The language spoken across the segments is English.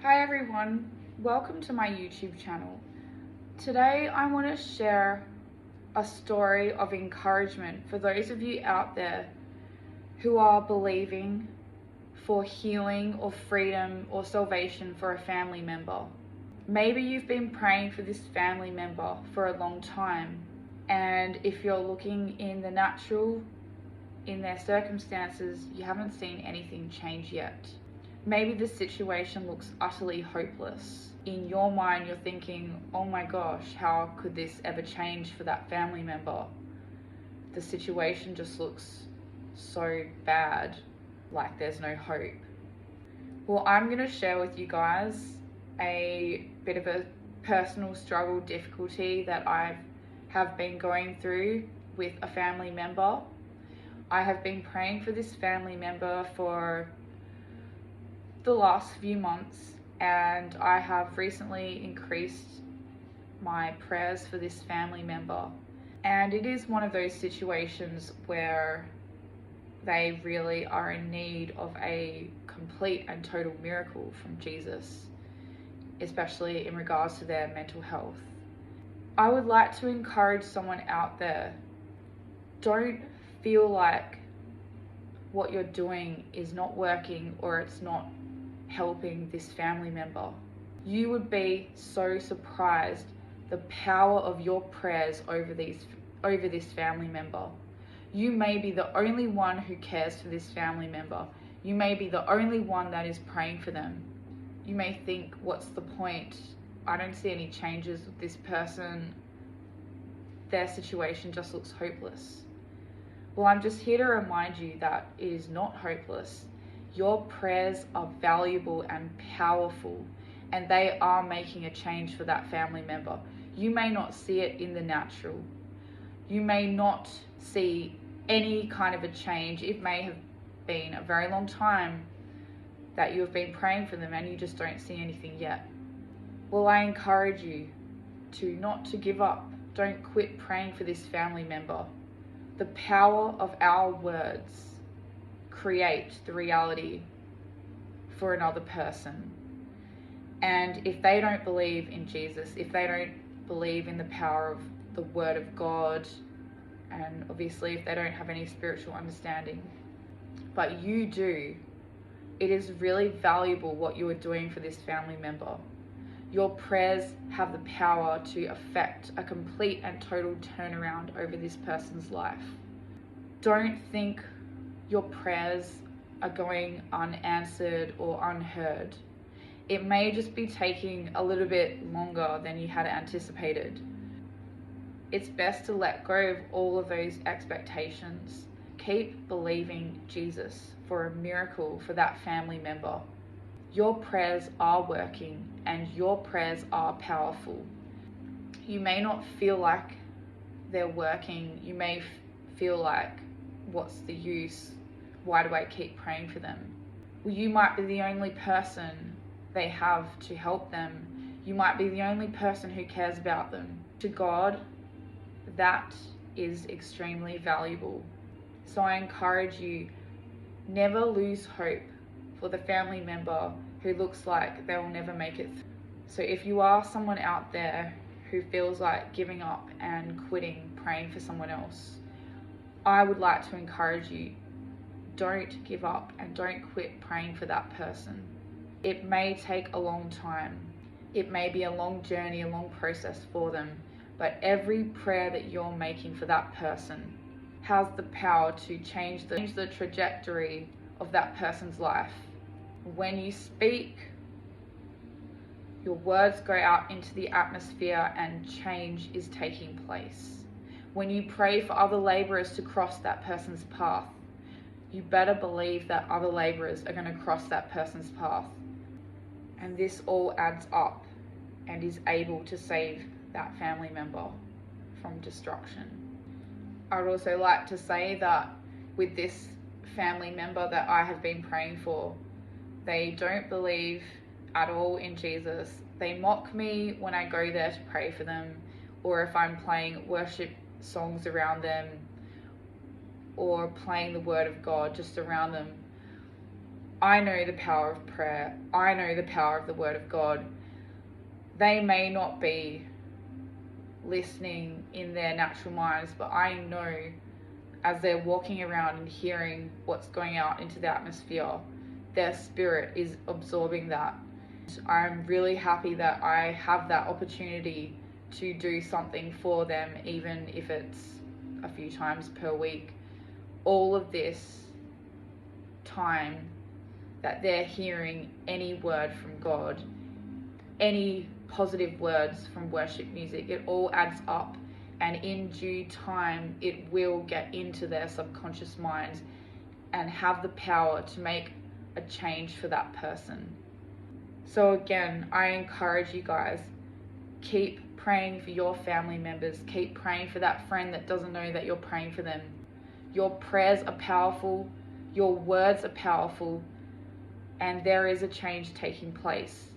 Hi everyone, welcome to my YouTube channel. Today I want to share a story of encouragement for those of you out there who are believing for healing or freedom or salvation for a family member. Maybe you've been praying for this family member for a long time, and if you're looking in the natural, in their circumstances, you haven't seen anything change yet. Maybe the situation looks utterly hopeless. In your mind, you're thinking, oh my gosh, how could this ever change for that family member? The situation just looks so bad, like there's no hope. Well, I'm going to share with you guys a bit of a personal struggle, difficulty that I have been going through with a family member. I have been praying for this family member for the last few months, and I have recently increased my prayers for this family member. And it is one of those situations where they really are in need of a complete and total miracle from Jesus, especially in regards to their mental health. I would like to encourage someone out there, don't feel like what you're doing is not working or it's not helping this family member. You would be so surprised the power of your prayers over this family member. You may be the only one who cares for this family member. You may be the only one that is praying for them. You may think, what's the point? I don't see any changes with this person. Their situation just looks hopeless. Well, I'm just here to remind you that it is not hopeless. Your prayers are valuable and powerful, and they are making a change for that family member. You may not see it in the natural. You may not see any kind of a change. It may have been a very long time that you have been praying for them and you just don't see anything yet. Well, I encourage you not to give up. Don't quit praying for this family member. The power of our words create the reality for another person. And if they don't believe in Jesus, if they don't believe in the power of the Word of God, and obviously if they don't have any spiritual understanding, but you do, it is really valuable what you are doing for this family member. Your prayers have the power to affect a complete and total turnaround over this person's life. Don't think your prayers are going unanswered or unheard. It may just be taking a little bit longer than you had anticipated. It's best to let go of all of those expectations. Keep believing Jesus for a miracle for that family member. Your prayers are working and your prayers are powerful. You may not feel like they're working. You may feel like, what's the use? Why do I keep praying for them? Well, you might be the only person they have to help them. You might be the only person who cares about them. To God, that is extremely valuable. So I encourage you, never lose hope for the family member who looks like they will never make it. So if you are someone out there who feels like giving up and quitting praying for someone else, I would like to encourage you, don't give up and don't quit praying for that person. It may take a long time. It may be a long journey, a long process for them, but every prayer that you're making for that person has the power to change the trajectory of that person's life. When you speak, your words go out into the atmosphere and change is taking place. When you pray for other laborers to cross that person's path, you better believe that other laborers are going to cross that person's path. And this all adds up and is able to save that family member from destruction. I would also like to say that with this family member that I have been praying for, they don't believe at all in Jesus. They mock me when I go there to pray for them, or if I'm playing worship songs around them, or playing the Word of God just around them. I know the power of prayer. I know the power of the Word of God. They may not be listening in their natural minds, but I know as they're walking around and hearing what's going out into the atmosphere, their spirit is absorbing that. I'm really happy that I have that opportunity to do something for them, even if it's a few times per week. All of this time that they're hearing any word from God, any positive words from worship music, it all adds up, and in due time it will get into their subconscious minds and have the power to make a change for that person. So again, I encourage you guys, keep praying for your family members, keep praying for that friend that doesn't know that you're praying for them. Your prayers are powerful, your words are powerful, and there is a change taking place.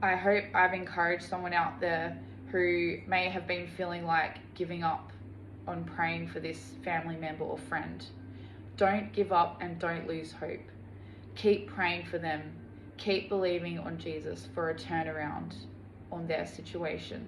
I hope I've encouraged someone out there who may have been feeling like giving up on praying for this family member or friend. Don't give up and don't lose hope. Keep praying for them. Keep believing on Jesus for a turnaround on their situation.